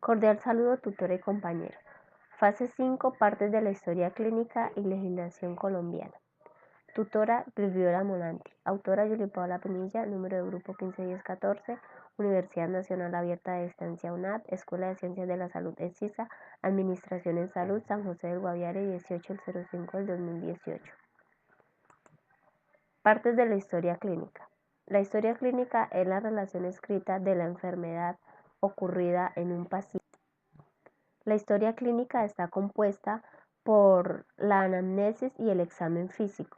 Cordial saludo, tutora y compañero. Fase 5, partes de la historia clínica y legislación colombiana. Tutora Gloriola Monanti. Autora Yuli Paola Pinilla, número de grupo 151014, Universidad Nacional Abierta de Distancia UNAD, Escuela de Ciencias de la Salud ESISA, Administración en Salud, San José del Guaviare, 18/05 del 2018. Partes de la historia clínica. La historia clínica es la relación escrita de la enfermedad ocurrida en un paciente. La historia clínica está compuesta por la anamnesis y el examen físico.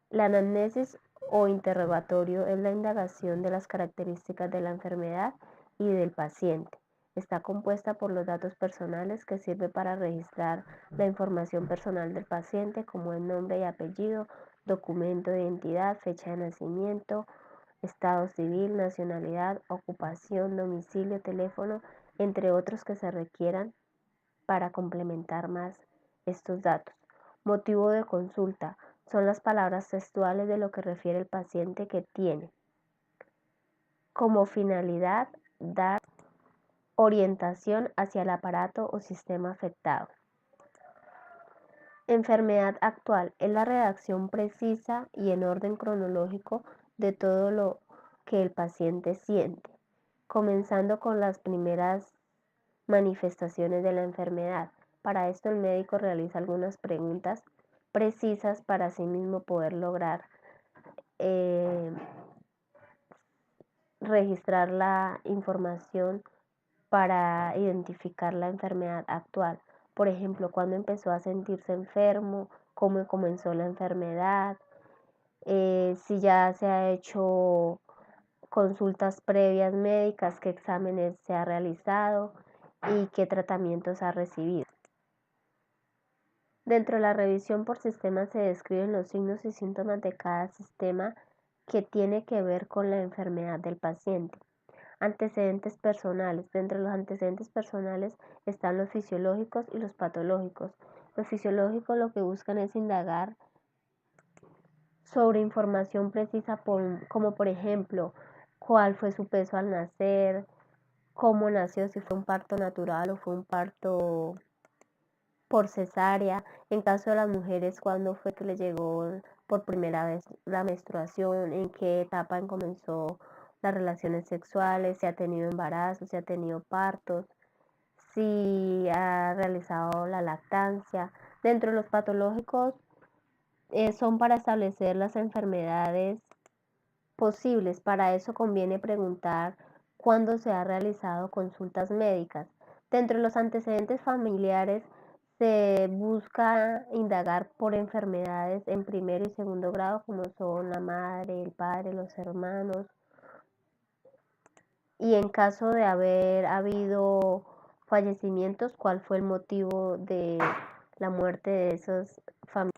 La anamnesis o interrogatorio es la indagación de las características de la enfermedad y del paciente. Está compuesta por los datos personales que sirve para registrar la información personal del paciente como el nombre y apellido, documento de identidad, fecha de nacimiento, estado civil, nacionalidad, ocupación, domicilio, teléfono, entre otros que se requieran para complementar más estos datos. Motivo de consulta son las palabras textuales de lo que refiere el paciente que tiene como finalidad dar orientación hacia el aparato o sistema afectado. Enfermedad actual es la redacción precisa y en orden cronológico de todo lo que el paciente siente, comenzando con las primeras manifestaciones de la enfermedad. Para esto el médico realiza algunas preguntas precisas para asimismo poder lograr registrar la información para identificar la enfermedad actual. Por ejemplo, cuándo empezó a sentirse enfermo, cómo comenzó la enfermedad, si ya se ha hecho consultas previas médicas, qué exámenes se ha realizado y qué tratamientos ha recibido. Dentro de la revisión por sistema se describen los signos y síntomas de cada sistema que tiene que ver con la enfermedad del paciente. Antecedentes personales. Dentro de los antecedentes personales están los fisiológicos y los patológicos. Los fisiológicos lo que buscan es indagar sobre información precisa como por ejemplo cuál fue su peso al nacer, cómo nació, si fue un parto natural o fue un parto por cesárea. En caso de las mujeres, cuándo fue que le llegó por primera vez la menstruación, en qué etapa comenzó las relaciones sexuales, si ha tenido embarazos, si ha tenido partos, si ha realizado la lactancia. Dentro de los patológicos son para establecer las enfermedades posibles. Para eso conviene preguntar cuándo se ha realizado consultas médicas. Dentro de los antecedentes familiares se busca indagar por enfermedades en primero y segundo grado, como son la madre, el padre, los hermanos. Y en caso de haber habido fallecimientos, ¿cuál fue el motivo de la muerte de esos familiares?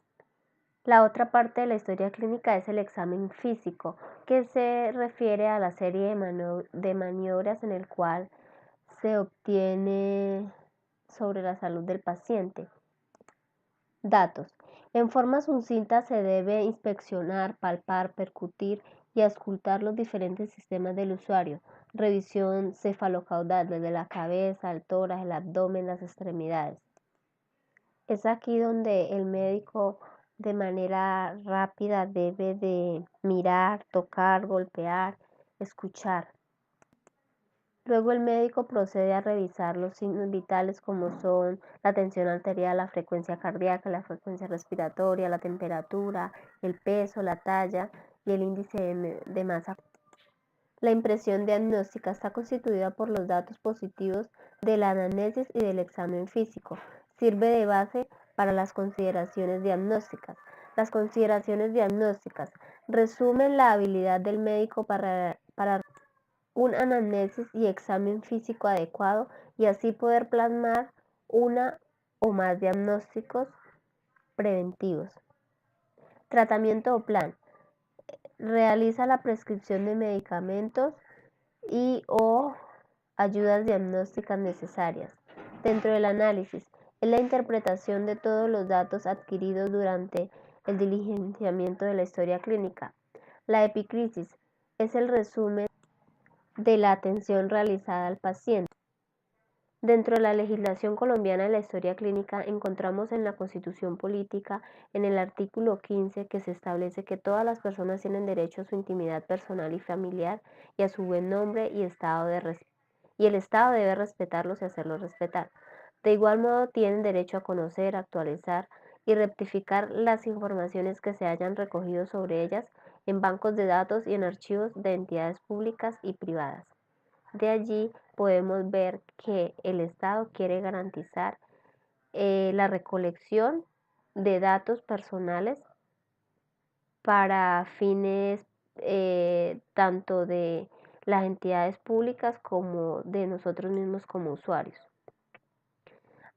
La otra parte de la historia clínica es el examen físico, que se refiere a la serie de maniobras en el cual se obtiene sobre la salud del paciente. Datos. En forma sucinta se debe inspeccionar, palpar, percutir y auscultar los diferentes sistemas del usuario. Revisión cefalocaudal desde la cabeza, el tórax, el abdomen, las extremidades. Es aquí donde el médico de manera rápida debe de mirar, tocar, golpear, escuchar. Luego el médico procede a revisar los signos vitales como son la tensión arterial, la frecuencia cardíaca, la frecuencia respiratoria, la temperatura, el peso, la talla y el índice de masa. La impresión diagnóstica está constituida por los datos positivos de la anamnesis y del examen físico. Sirve de base para las consideraciones diagnósticas. Las consideraciones diagnósticas resumen la habilidad del médico para un anamnesis y examen físico adecuado y así poder plasmar una o más diagnósticos preventivos. Tratamiento o plan. Realiza la prescripción de medicamentos y o ayudas diagnósticas necesarias. Dentro del análisis, es la interpretación de todos los datos adquiridos durante el diligenciamiento de la historia clínica. La epicrisis es el resumen de la atención realizada al paciente. Dentro de la legislación colombiana de la historia clínica encontramos en la Constitución Política, en el artículo 15, que se establece que todas las personas tienen derecho a su intimidad personal y familiar y a su buen nombre y el Estado debe respetarlos y hacerlos respetar. De igual modo, tienen derecho a conocer, actualizar y rectificar las informaciones que se hayan recogido sobre ellas en bancos de datos y en archivos de entidades públicas y privadas. De allí podemos ver que el Estado quiere garantizar la recolección de datos personales para fines tanto de las entidades públicas como de nosotros mismos como usuarios.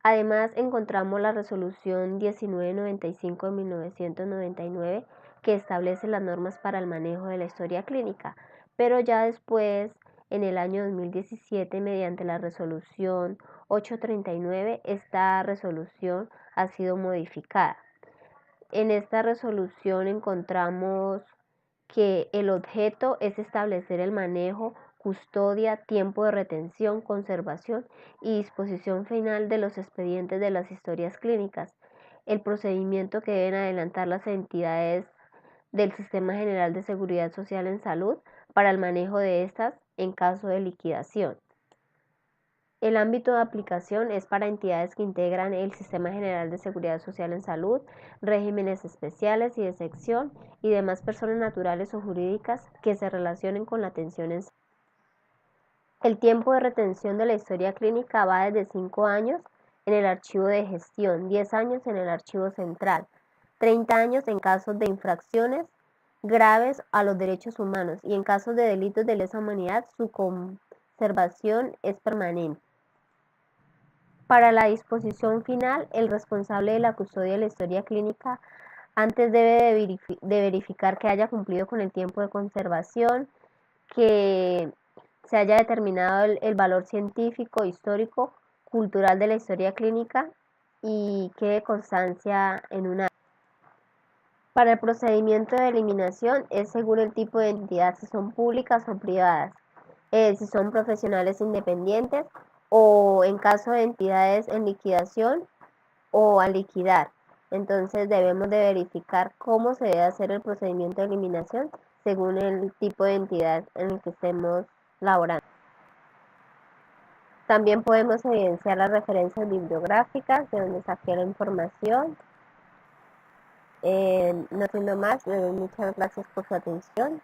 Además, encontramos la resolución 1995 de 1999 que establece las normas para el manejo de la historia clínica, pero ya después, en el año 2017, mediante la resolución 839, esta resolución ha sido modificada. En esta resolución encontramos que el objeto es establecer el manejo, custodia, tiempo de retención, conservación y disposición final de los expedientes de las historias clínicas, el procedimiento que deben adelantar las entidades del Sistema General de Seguridad Social en Salud para el manejo de estas en caso de liquidación. El ámbito de aplicación es para entidades que integran el Sistema General de Seguridad Social en Salud, regímenes especiales y de excepción y demás personas naturales o jurídicas que se relacionen con la atención en salud. El tiempo de retención de la historia clínica va desde 5 años en el archivo de gestión, 10 años en el archivo central, 30 años en casos de infracciones graves a los derechos humanos y en casos de delitos de lesa humanidad su conservación es permanente. Para la disposición final, el responsable de la custodia de la historia clínica antes debe de verificar que haya cumplido con el tiempo de conservación, que se haya determinado el valor científico, histórico, cultural de la historia clínica y quede constancia en una. Para el procedimiento de eliminación es según el tipo de entidad, si son públicas o privadas, si son profesionales independientes o en caso de entidades en liquidación o a liquidar. Entonces debemos de verificar cómo se debe hacer el procedimiento de eliminación según el tipo de entidad en el que estemos laborando. También podemos evidenciar las referencias bibliográficas de donde saqué la información. No siendo más, le doy muchas gracias por su atención.